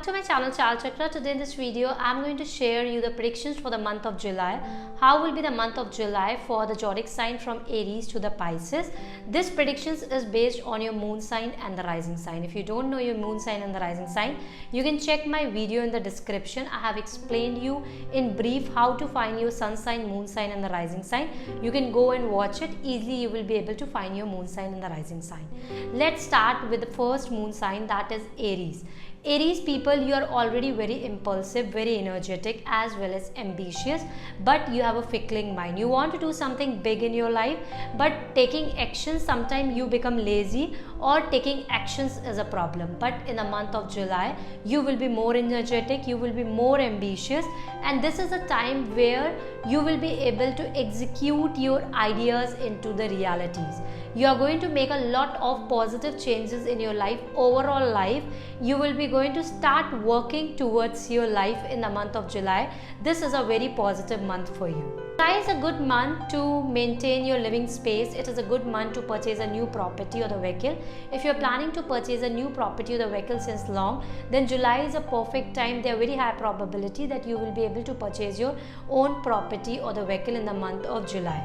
to my channel Chal Chakra. Today in this video I'm going to share you the predictions for the month of July. How will be the month of July for the zodiac sign from Aries to the Pisces. This predictions is based on your moon sign and the rising sign. If you don't know your moon sign and the rising sign, you can check my video in the description. I have explained you in brief how to find your sun sign, moon sign and the rising sign. You can go and watch it. Easily you will be able to find your moon sign and the rising sign. Let's start with the first moon sign, that is Aries. Aries people, you are already very impulsive, very energetic as well as ambitious, but you have a fickling mind. You want to do something big in your life, but taking action, sometimes you become lazy or taking actions is a problem. But in the month of July, you will be more energetic, you will be more ambitious, and this is a time where you will be able to execute your ideas into the realities. You are going to make a lot of positive changes in your life, overall life. You will be going to start working towards your life in the month of July. This is a very positive month for you. July is a good month to maintain your living space. It is a good month to purchase a new property or the vehicle. If you are planning to purchase a new property or the vehicle since long, then July is a perfect time. There are very high probability that you will be able to purchase your own property or the vehicle in the month of July.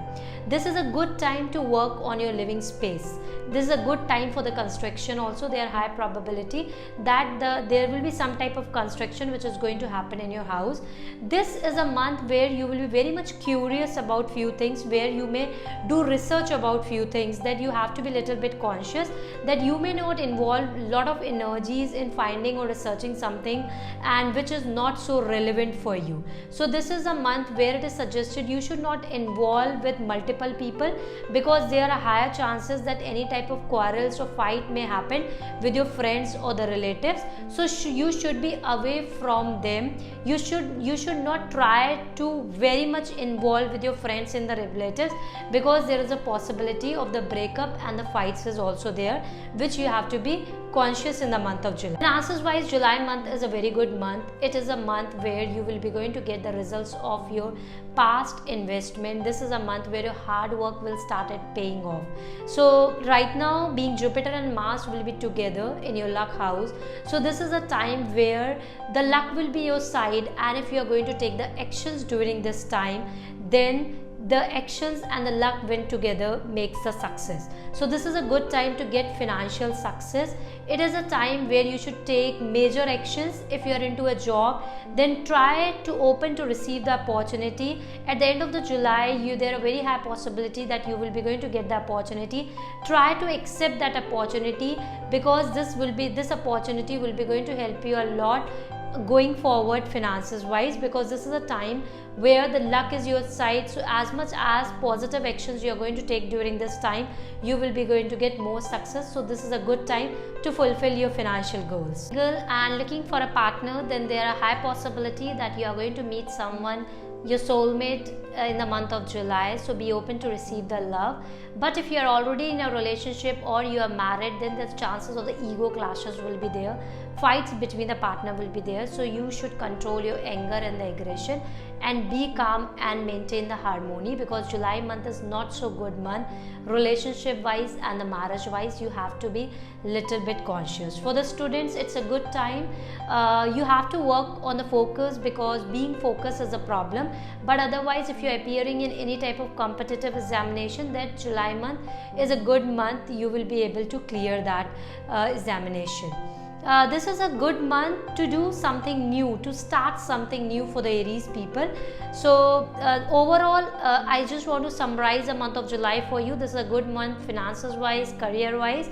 This is a good time to work on your living space. This is a good time for the construction also. There are high probability that there will be some type of construction which is going to happen in your house. This is a month where you will be very much curious about few things, where you may do research about few things, that you have to be little bit conscious that you may not involve a lot of energies in finding or researching something and which is not so relevant for you. So this is a month where it is suggested you should not involve with multiple people, because there are higher chances that any type of quarrels or fight may happen with your friends or the relatives. So you should be away from them. You should not try to very much involve with your friends and the relatives, because there is a possibility of the breakup and the fights is also there, which you have to be conscious in the month of July. Finances wise, July month is a very good month. It is a month where you will be going to get the results of your past investment. This is a month where your hard work will start paying off. So right now, being Jupiter and Mars will be together in your luck house, so this is a time where the luck will be your side, and if you are going to take the actions during this time, then the actions and the luck when together makes the success. So this is a good time to get financial success. It is a time where you should take major actions. If you are into a job, then try to open to receive the opportunity. At the end of the July, there are very high possibility that you will be going to get the opportunity. Try to accept that opportunity, because this opportunity will be going to help you a lot going forward finances wise, because this is a time where the luck is your side. So as much as positive actions you are going to take during this time, you will be going to get more success. So this is a good time to fulfill your financial goals. And looking for a partner, then there are high possibility that you are going to meet someone, your soulmate, in the month of July. So be open to receive the love. But if you are already in a relationship or you are married, then the chances of the ego clashes will be there. Fights between the partner will be there. So you should control your anger and the aggression and be calm and maintain the harmony, because July month is not so good month relationship wise and the marriage wise. You have to be little bit conscious. For the students, it's a good time. You have to work on the focus, because being focused is a problem. But otherwise, if you're appearing in any type of competitive examination, that July month is a good month. You will be able to clear that examination. This is a good month to do something new, to start something new for the Aries people. So overall, I just want to summarize the month of July for you. This is a good month finances wise, career wise,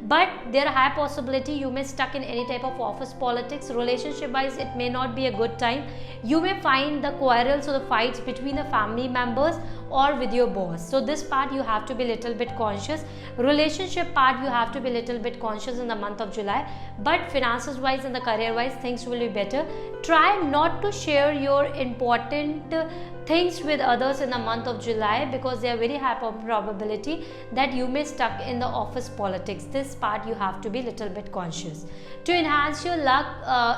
but there are high possibility you may stuck in any type of office politics. Relationship wise, it may not be a good time. You may find the quarrels or the fights between the family members or with your boss. So this part you have to be little bit conscious. Relationship part you have to be little bit conscious in the month of July, but finances wise and the career wise, things will be better. Try not to share your important things with others in the month of July, because there are very high probability that you may stuck in the office politics. This part you have to be little bit conscious. To enhance your luck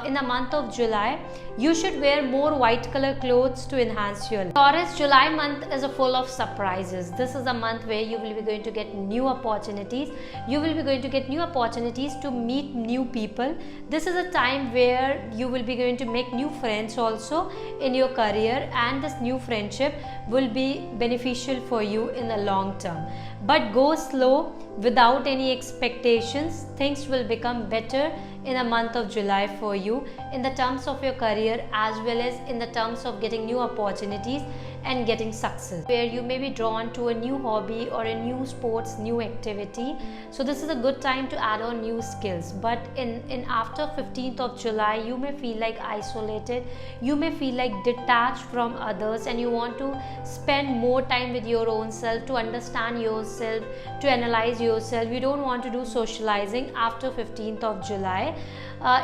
in the month of July, you should wear more white color clothes to enhance your luck. Taurus, July month is full of surprises. This is a month where you will be going to get new opportunities. You will be going to get new opportunities to meet new people. This is a time where you will be going to make new friends also in your career, and this new friendship will be beneficial for you in the long term. But go slow without any expectations. Things will become better in the month of July for you in the terms of your career as well as in the terms of getting new opportunities and getting success, where you may be drawn to a new hobby or a new sports, new activity. So this is a good time to add on new skills. But in after 15th of July, you may feel like isolated, you may feel like detached from others, and you want to spend more time with your own self, to understand yourself, to analyze yourself. You don't want to do socializing after 15th of July.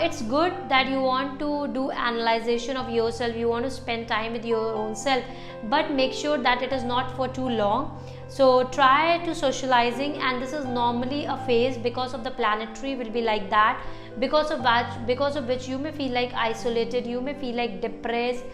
It's good that you want to do analyzation of yourself, you want to spend time with your own self, but make sure that it is not for too long. So try to socializing, and this is normally a phase because of the planetary will be like that, because of which you may feel like isolated, you may feel like depressed,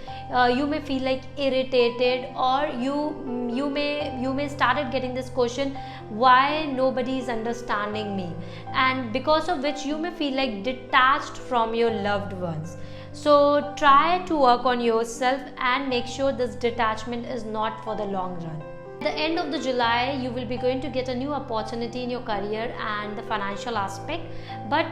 you may feel like irritated, or you may started getting this question, why nobody is understanding me, and because of which you may feel like detached from your loved ones. So try to work on yourself and make sure this detachment is not for the long run. At the end of the July, you will be going to get a new opportunity in your career and the financial aspect, but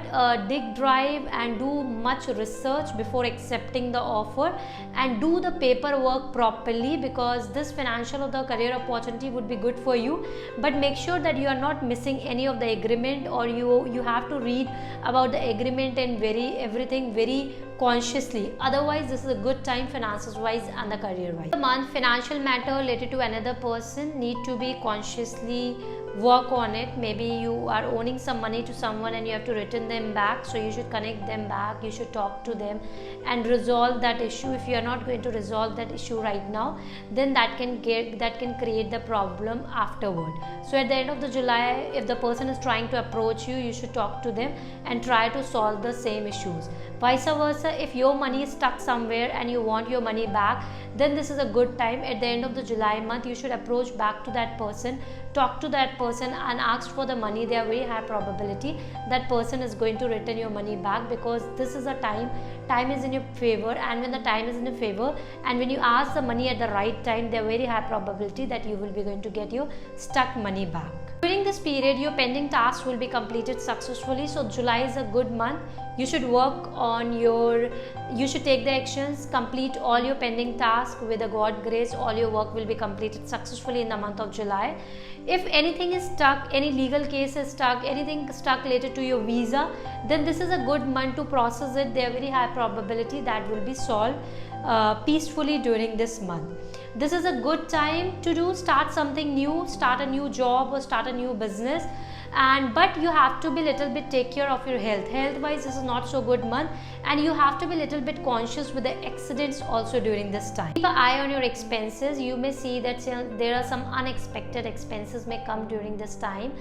dig drive and do much research before accepting the offer, and do the paperwork properly, because this financial or the career opportunity would be good for you. But make sure that you are not missing any of the agreement, or you have to read about the agreement and everything very consciously. Otherwise, this is a good time finances wise and the career wise. The month financial matter related to another person need to be consciously work on it. Maybe you are owning some money to someone and you have to return them back, so you should connect them back, you should talk to them and resolve that issue. If you are not going to resolve that issue right now, then that can create the problem afterward. So at the end of the July, if the person is trying to approach you, you should talk to them and try to solve the same issues. Vice versa, if your money is stuck somewhere and you want your money back, then this is a good time. At the end of the July month, you should approach back to that person, talk to that person and ask for the money. There are very high probability that person is going to return your money back, because this is a time is in your favor, and when the time is in your favor and when you ask the money at the right time, there are very high probability that you will be going to get your stuck money back. During this period, your pending tasks will be completed successfully. So July is a good month. You should work on you should take the actions, complete all your pending tasks. With the God grace, all your work will be completed successfully in the month of July. If anything is stuck, any legal case is stuck, anything stuck related to your visa, then this is a good month to process it. There are very high probability that will be solved peacefully during this month. This is a good time to start something new, start a new job or start a new business. But you have to be little bit take care of your health wise. This is not so good month, and you have to be little bit conscious with the accidents also during this time. Keep an eye on your expenses. You may see that there are some unexpected expenses may come during this time.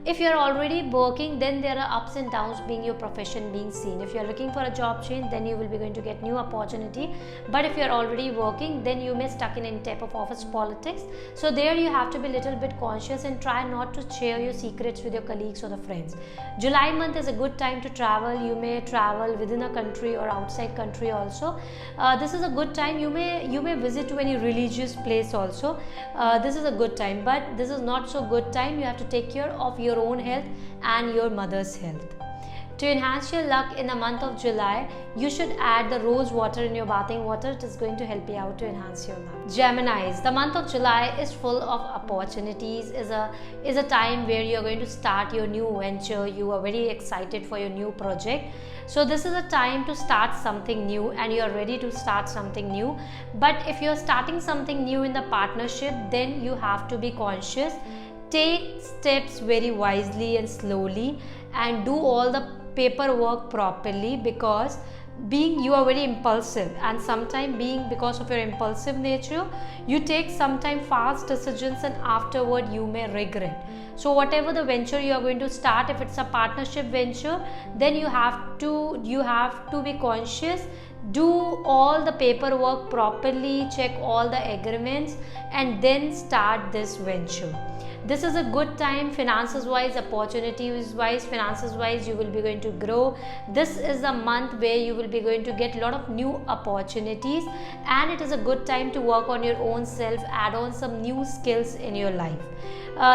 If you are already working, then there are ups and downs being your profession being seen. If you are looking for a job change, then you will be going to get new opportunity. But if you are already working, then you may stuck in any type of office politics. So there you have to be little bit conscious and try not to share your secrets with your colleagues or the friends. July month is a good time to travel. You may travel within a country or outside country also. This is a good time. You may visit to any religious place also. This is a good time, but this is not so good time. You have to take care of your own health and your mother's health. To enhance your luck in the month of July, you should add the rose water in your bathing water. It is going to help you out to enhance your luck. Geminis, the month of July is full of opportunities. Is a time where you are going to start your new venture. You are very excited for your new project. So this is a time to start something new, and you are ready to start something new. But if you are starting something new in the partnership, then you have to be conscious. Take steps very wisely and slowly, and do all the paperwork properly, because you are very impulsive, and sometimes being because of your impulsive nature, you take sometimes fast decisions and afterward you may regret. So whatever the venture you are going to start, if it's a partnership venture, then you have to be conscious, do all the paperwork properly, check all the agreements, and then start this venture. This is a good time finances wise, opportunities wise. Finances wise, you will be going to grow. This is a month where you will be going to get a lot of new opportunities, and it is a good time to work on your own self, add on some new skills in your life.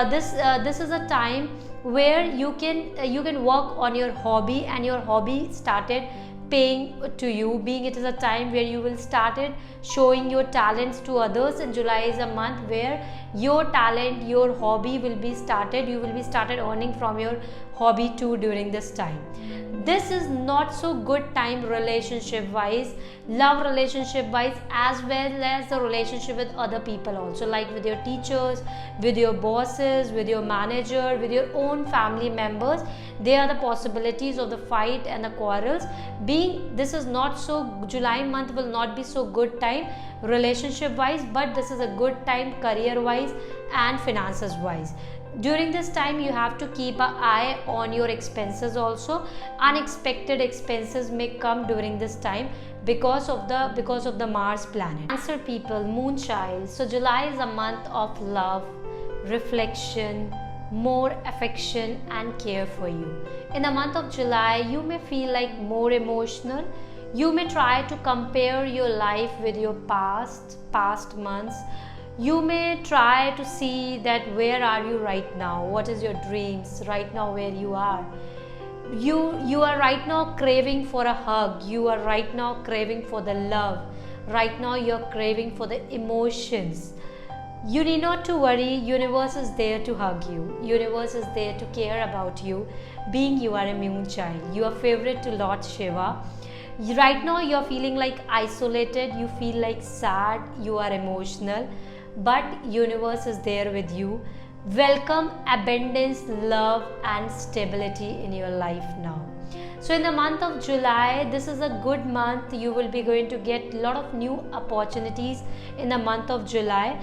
This is a time where you can work on your hobby, and your hobby started paying to you, being it is a time where you will started showing your talents to others. And July is a month where your talent, your hobby will be started, you will be started earning from your hobby too during this time. This is not so good time relationship wise, love relationship wise, as well as the relationship with other people also, like with your teachers, with your bosses, with your manager, with your own family members. There are the possibilities of the fight and the quarrels. Being this is not so, July month will not be so good time relationship wise, but this is a good time career wise and finances wise. During this time, you have to keep an eye on your expenses also. Unexpected expenses may come during this time because of the Mars planet. Cancer people, moon child. So July is a month of love, reflection, more affection and care for you. In the month of July, you may feel like more emotional. You may try to compare your life with your past months. You may try to see that where are you right now, what is your dreams right now, where you are. You are right now craving for a hug, you are right now craving for the love, right now you are craving for the emotions. You need not to worry, universe is there to hug you, universe is there to care about you, being you are a moon child, you are favorite to Lord Shiva. Right now you are feeling like isolated, you feel like sad, you are emotional, but universe is there with you. Welcome abundance, love and stability in your life now. So in the month of July, this is a good month. You will be going to get a lot of new opportunities in the month of July.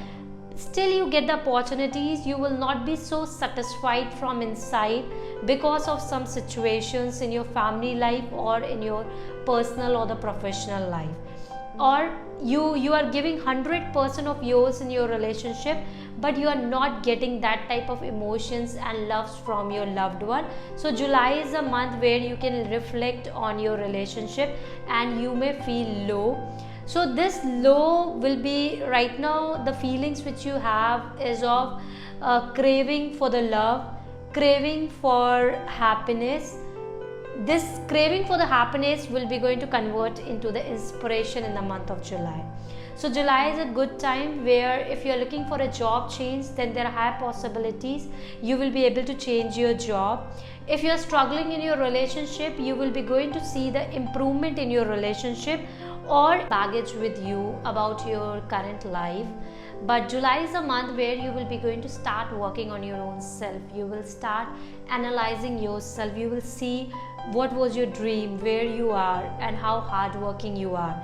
Still you get the opportunities, you will not be so satisfied from inside because of some situations in your family life or in your personal or the professional life. Or you are giving 100% of yours in your relationship, but you are not getting that type of emotions and loves from your loved one. So July is a month where you can reflect on your relationship and you may feel low. So this low will be right now, the feelings which you have is of craving for the love, craving for happiness. This craving for the happiness will be going to convert into the inspiration in the month of July. So July is a good time where if you are looking for a job change, then there are high possibilities you will be able to change your job. If you are struggling in your relationship, you will be going to see the improvement in your relationship or baggage with you about your current life. But July is a month where you will be going to start working on your own self. You will start analyzing yourself. You will see what was your dream, where you are and how hardworking you are.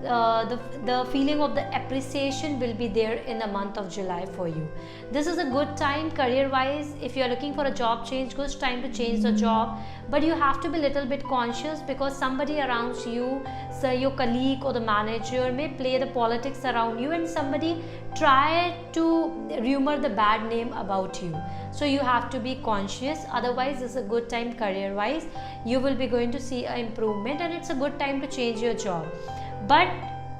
The feeling of the appreciation will be there in the month of July for you. This is a good time career wise. If you are looking for a job change, good time to change the job, but you have to be a little bit conscious because somebody around you, say your colleague or the manager, may play the politics around you and somebody try to rumor the bad name about you. So you have to be conscious. Otherwise, it's a good time career wise. You will be going to see an improvement and it's a good time to change your job. But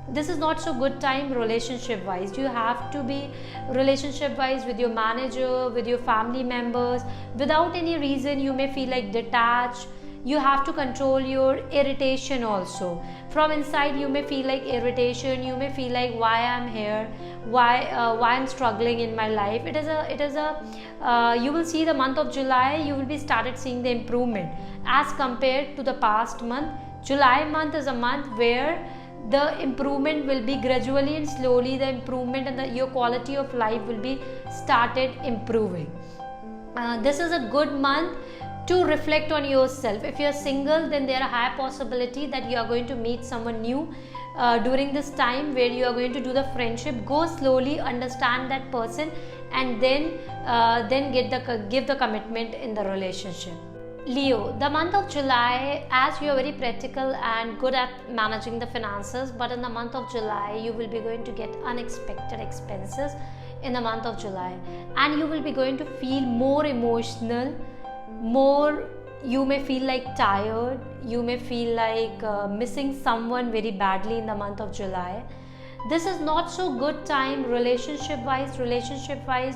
this is not so good time relationship wise. You have to be relationship wise with your manager, with your family members. Without any reason, you may feel like detached. You have to control your irritation also. From inside, you may feel like irritation. You may feel like why I'm here, why I'm struggling in my life. You will see the month of July. You will be started seeing the improvement as compared to the past month. July month is a month where the improvement will be gradually and slowly. The improvement and your quality of life will be started improving. This is a good month to reflect on yourself. If you're single, then there are high possibility that you are going to meet someone new during this time, where you are going to do the friendship. Go slowly, understand that person, and then give the commitment in the relationship. Leo, the month of July, as you are very practical and good at managing the finances, but in the month of July you will be going to get unexpected expenses in the month of July, and you will be going to feel more emotional, more, you may feel like tired, you may feel like missing someone very badly in the month of July. This is not so good time relationship wise.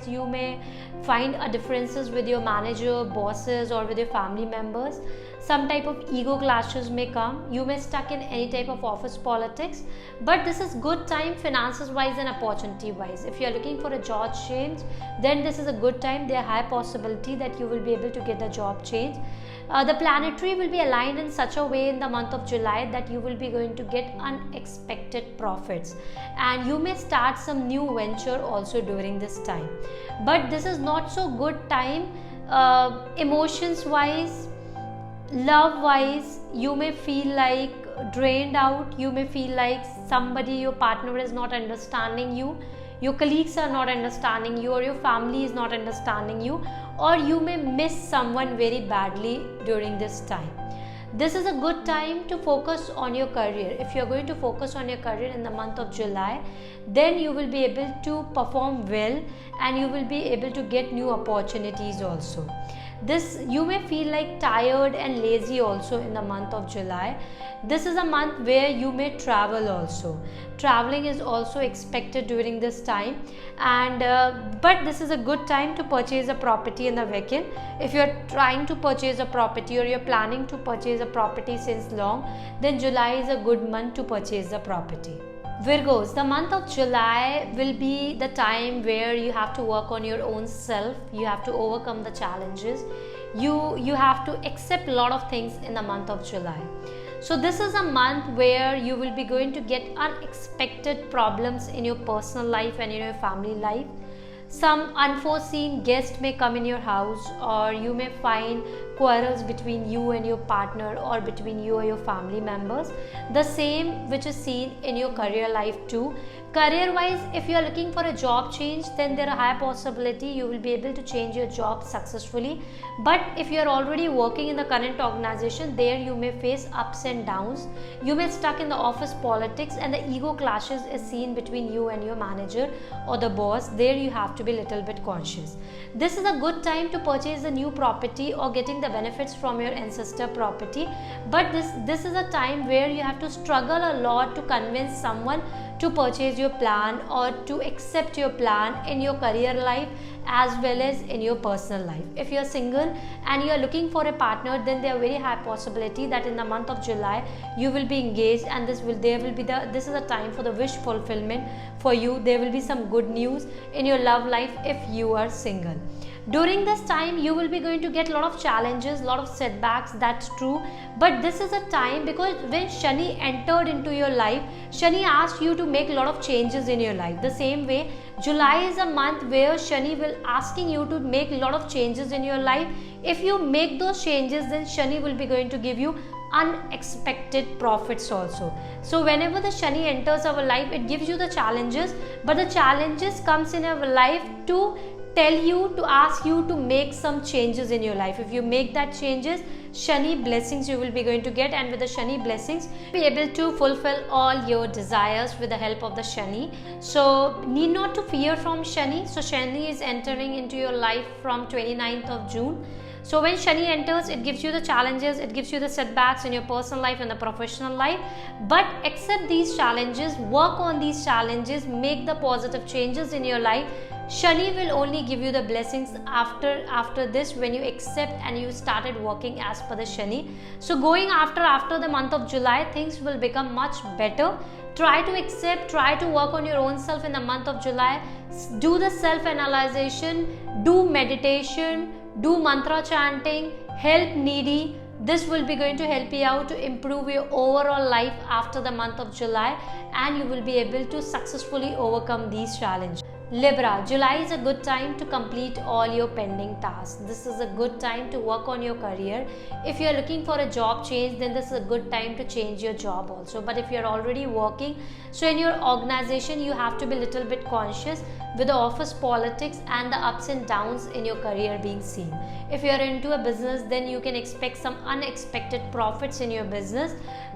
You may find a differences with your manager, bosses, or with your family members. Some type of ego clashes may come. You may stuck in any type of office politics, but this is good time finances wise and opportunity wise. If you are looking for a job change, then this is a good time. There are high possibility that you will be able to get the job change. The planetary will be aligned in such a way in the month of July that you will be going to get unexpected profits, and you may start some new venture also during this time. But this is not so good time emotions wise, love wise. You may feel like drained out, you may feel like somebody, your partner is not understanding you, your colleagues are not understanding you, or your family is not understanding you, or you may miss someone very badly during this time. This is a good time to focus on your career. If you are going to focus on your career in the month of July, then you will be able to perform well, and you will be able to get new opportunities also. This, you may feel like tired and lazy also in the month of July. This is a month where you may travel also. Traveling is also expected during this time, and but this is a good time to purchase a property in the weekend. If you are trying to purchase a property, or you are planning to purchase a property since long, then July is a good month to purchase the property. Virgos, the month of July will be the time where you have to work on your own self. You have to overcome the challenges. You have to accept a lot of things in the month of July. So this is a month where you will be going to get unexpected problems in your personal life and in your family life. Some unforeseen guest may come in your house, or you may find quarrels between you and your partner, or between you or your family members. The same which is seen in your career life too. Career wise, if you are looking for a job change, then there are high possibility you will be able to change your job successfully. But if you are already working in the current organization, there you may face ups and downs. You may stuck in the office politics, and the ego clashes is seen between you and your manager or the boss. There you have to be a little bit conscious. This is a good time to purchase a new property or getting the benefits from your ancestor property. But this is a time where you have to struggle a lot to convince someone to purchase your plan, or to accept your plan in your career life as well as in your personal life. If you are single and you are looking for a partner, then there are very high possibility that in the month of July you will be engaged, and this is a time for the wish fulfillment for you. There will be some good news in your love life if you are single. During this time you will be going to get a lot of challenges, lot of setbacks, that's true. But this is a time, because when Shani entered into your life, Shani asked you to make a lot of changes in your life. The same way, July is a month where Shani will asking you to make a lot of changes in your life. If you make those changes, then Shani will be going to give you unexpected profits also. So whenever the Shani enters our life, it gives you the challenges, but the challenges comes in our life to tell you, to ask you to make some changes in your life. If you make that changes, Shani blessings you will be going to get, and with the Shani blessings be able to fulfill all your desires with the help of the Shani. So need not to fear from Shani. So Shani is entering into your life from 29th of June. So when Shani enters, it gives you the challenges, it gives you the setbacks in your personal life and the professional life. But accept these challenges, work on these challenges, make the positive changes in your life. Shani will only give you the blessings after this, when you accept and you started working as per the Shani. So going after the month of July, things will become much better. Try to accept, try to work on your own self in the month of July. Do the self-analyzation, do meditation, do mantra chanting, help needy. This will be going to help you out to improve your overall life after the month of July, and you will be able to successfully overcome these challenges. Libra, July is a good time to complete all your pending tasks. This is a good time to work on your career. If you are looking for a job change, then this is a good time to change your job also. But if you are already working, so in your organization, you have to be a little bit conscious with the office politics and the ups and downs in your career being seen. If you are into a business, then you can expect some unexpected profits in your business,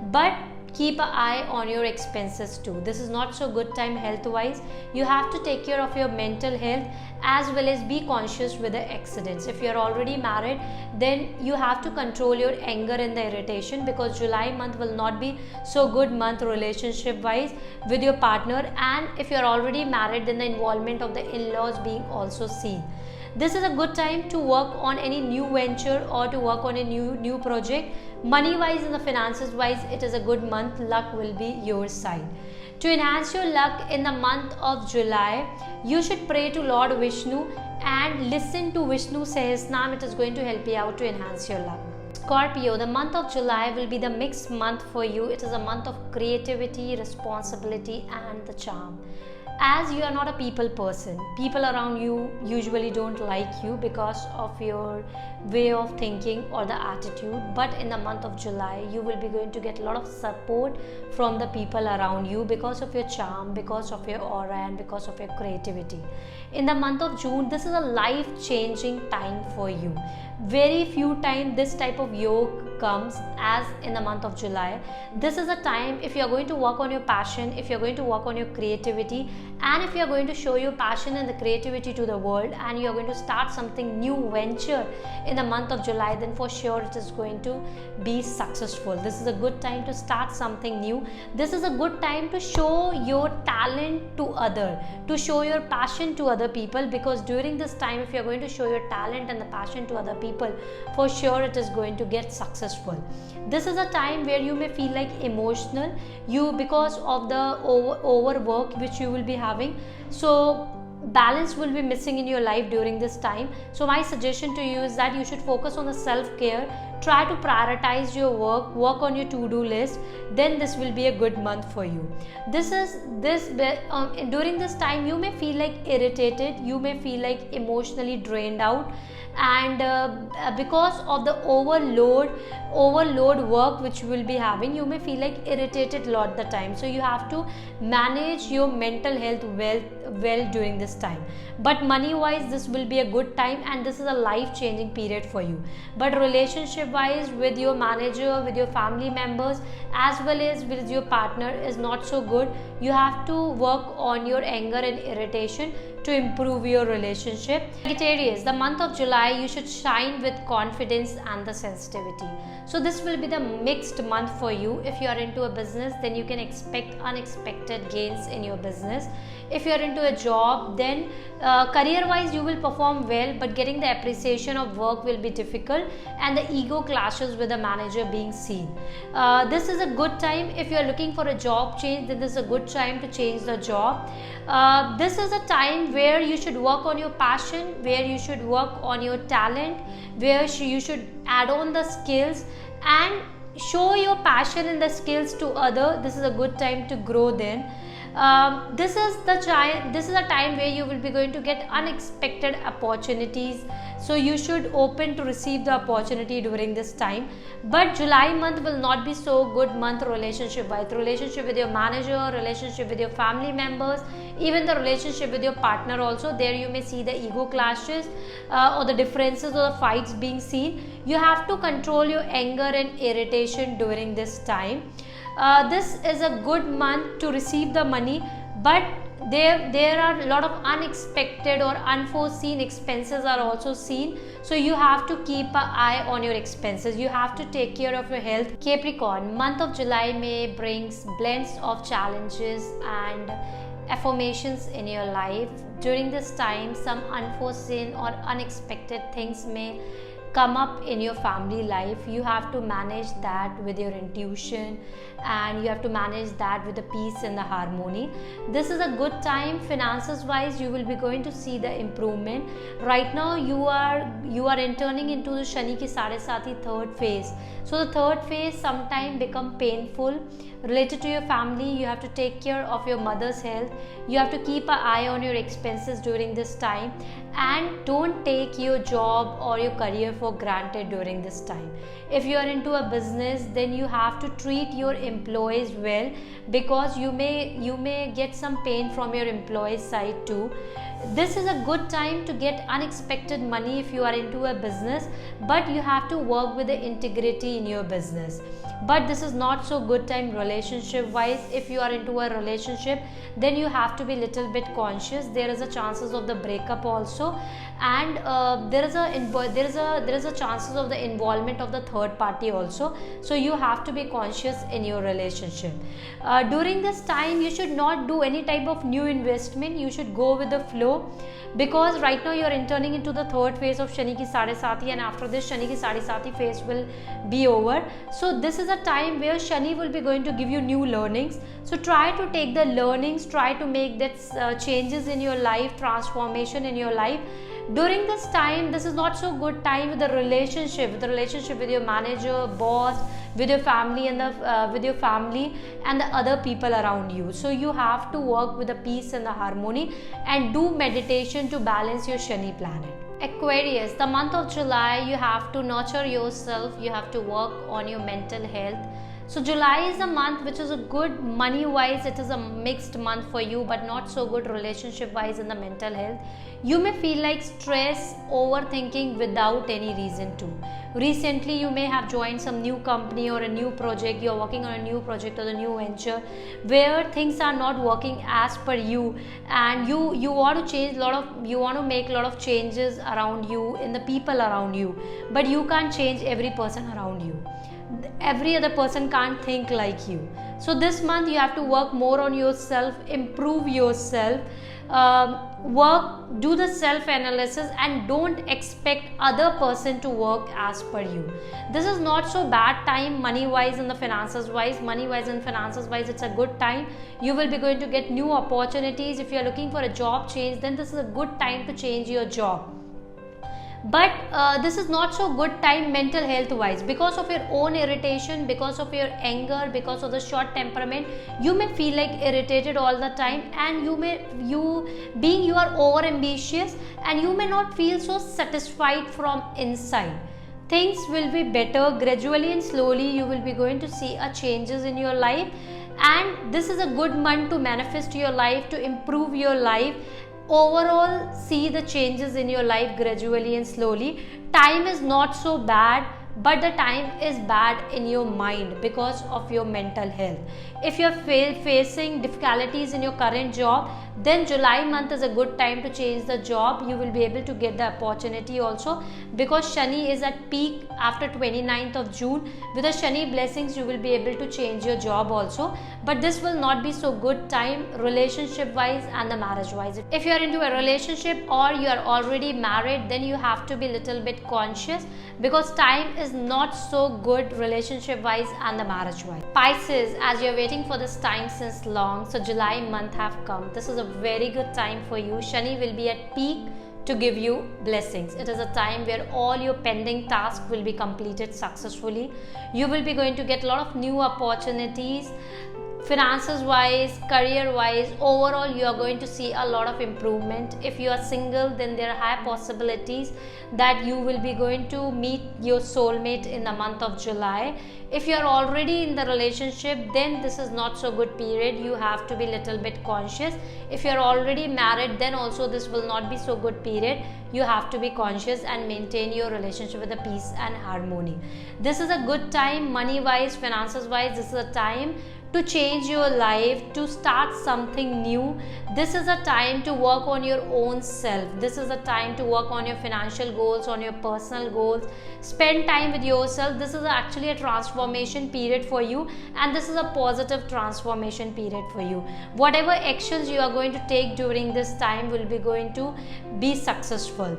but keep an eye on your expenses too. This is not so good time health wise. You have to take care of your mental health as well as be conscious with the accidents. If you are already married, then you have to control your anger and the irritation, because July month will not be so good month relationship wise with your partner. And if you are already married, then the involvement of the in-laws being also seen. This is a good time to work on any new venture or to work on a new project. Money wise and the finances wise, it is a good month. Luck will be your side. To enhance your luck in the month of July, you should pray to Lord Vishnu and listen to Vishnu Sahasranam. It is going to help you out to enhance your luck. Scorpio, the month of July will be the mixed month for you. It is a month of creativity, responsibility and the charm. As you are not a people person, people around you usually don't like you because of your way of thinking or the attitude. But in the month of July, you will be going to get a lot of support from the people around you because of your charm, because of your aura and because of your creativity. In the month of June, this is a life-changing time for you. Very few times this type of yoke comes as in the month of July. This is a time if you are going to work on your passion, if you are going to work on your creativity, and if you are going to show your passion and the creativity to the world, and you are going to start something new venture in the month of July, then for sure it is going to be successful. This is a good time to start something new. This is a good time to show your talent to other, to show your passion to other people, because during this time if you are going to show your talent and the passion to other people, for sure it is going to get successful. This is a time where you may feel like emotional, because of the overwork which you will be having. So balance will be missing in your life during this time. So my suggestion to you is that you should focus on the self-care. Try to prioritize your work on your to-do list. Then this will be a good month for you. During this time you may feel like irritated, you may feel like emotionally drained out, and because of the overload work which you will be having, you may feel like irritated a lot the time. So you have to manage your mental health well during this time. But money wise, this will be a good time, and this is a life changing period for you. But relationship wise, with your manager, with your family members, as well as with your partner, is not so good. You have to work on your anger and irritation to improve your relationship. Sagittarius, the month of July, you should shine with confidence and the sensitivity. So this will be the mixed month for you. If you are into a business, then you can expect unexpected gains in your business. If you are into a job, then career wise you will perform well, but getting the appreciation of work will be difficult, and the ego clashes with the manager being seen. This is a good time. If you are looking for a job change, then this is a good time to change the job. This is a time where you should work on your passion, where you should work on your talent, where you should add on the skills and show your passion and the skills to other. This is a good time to grow then. This is a time where you will be going to get unexpected opportunities, so you should open to receive the opportunity during this time. But July month will not be so good month relationship wise. Relationship with your manager, relationship with your family members, even the relationship with your partner also, there you may see the ego clashes or the differences or the fights being seen. You have to control your anger and irritation during this time. This is a good month to receive the money, but there are a lot of unexpected or unforeseen expenses are also seen. So you have to keep an eye on your expenses. You have to take care of your health. Capricorn, month of July may brings blends of challenges and affirmations in your life. During this time, some unforeseen or unexpected things may come up in your family life. You have to manage that with your intuition, and you have to manage that with the peace and the harmony. This is a good time finances wise. You will be going to see the improvement. Right now you are entering into the Shani ki Sadesati third phase. So the third phase sometime become painful related to your family. You have to take care of your mother's health. You have to keep an eye on your expenses during this time, and don't take your job or your career for granted during this time. If you are into a business, then you have to treat your employees well, because you may get some pain from your employees side too. This is a good time to get unexpected money if you are into a business, but you have to work with the integrity in your business. But this is not so good time relationship wise. If you are into a relationship, then you have to be little bit conscious. There is a chances of the breakup also, and there is a chances of the involvement of the third party also. So you have to be conscious in your relationship. During this time, you should not do any type of new investment. You should go with the flow, because right now you are entering into the third phase of Shani ki Sadesati, and after this Shani ki Sadesati phase will be over. So this is a time where Shani will be going to give you new learnings. So try to take the learnings, try to make that changes in your life, transformation in your life. During this time, this is not so good time with the relationship with your manager, boss, with your family, and the other people around you. So you have to work with the peace and the harmony, and do meditation to balance your Shani planet. Aquarius, the month of July, you have to nurture yourself. You have to work on your mental health. So July is a month which is a good money wise. It is a mixed month for you, but not so good relationship wise in the mental health. You may feel like stress, overthinking without any reason to. Recently you may have joined some new company or a new project. You are working on a new project or a new venture where things are not working as per you, and you want to change you want to make a lot of changes around you, in the people around you, but you can't change every person around you. Every other person can't think like you. So this month you have to work more on yourself, improve yourself, do the self analysis, and don't expect other person to work as per you. This is not so bad time money wise and the finances wise. Money wise and finances wise, it's a good time. You will be going to get new opportunities. If you are looking for a job change, then this is a good time to change your job. But this is not so good time mental health wise, because of your own irritation, because of your anger, because of the short temperament. You may feel like irritated all the time, and you are over ambitious, and you may not feel so satisfied from inside. Things will be better gradually and slowly. You will be going to see a changes in your life, and this is a good month to manifest your life, to improve your life. Overall, see the changes in your life gradually and slowly. Time is not so bad, but the time is bad in your mind because of your mental health. If you are facing difficulties in your current job, then July month is a good time to change the job. You will be able to get the opportunity also, because Shani is at peak after 29th of June. With the Shani blessings, you will be able to change your job also, but this will not be so good time relationship wise and the marriage wise. If you are into a relationship or you are already married, then you have to be little bit conscious, because time is not so good relationship wise and the marriage wise. Pisces, as you are waiting for this time since long, so July month have come. This is a very good time for you. Shani will be at peak to give you blessings. It is a time where all your pending tasks will be completed successfully. You will be going to get a lot of new opportunities. Finances wise, career wise, overall you are going to see a lot of improvement. If you are single, then there are high possibilities that you will be going to meet your soulmate in the month of July. If you are already in the relationship, then this is not so good period. You have to be little bit conscious. If you are already married, then also this will not be so good period. You have to be conscious and maintain your relationship with the peace and harmony. This is a good time money wise, finances wise. This is a time to change your life, to start something new. This is a time to work on your own self. This is a time to work on your financial goals, on your personal goals. Spend time with yourself. This is actually a transformation period for you, and this is a positive transformation period for you. Whatever actions you are going to take during this time will be going to be successful.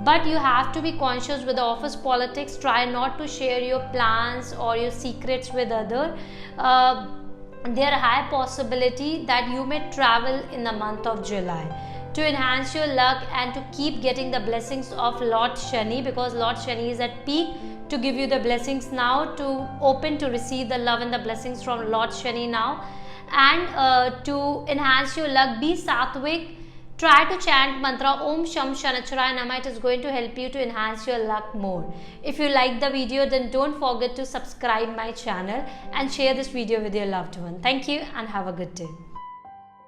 but you have to be conscious with the office politics. Try not to share your plans or your secrets with other. There are high possibility that you may travel in the month of July to enhance your luck and to keep getting the blessings of Lord Shani, because Lord Shani is at peak to give you the blessings now, to open to receive the love and the blessings from Lord Shani now. And to enhance your luck, be sattvic. Try to chant mantra Om Sham Shanacharaaya Namah. It is going to help you to enhance your luck more. If you like the video, then don't forget to subscribe my channel and share this video with your loved one. Thank you and have a good day.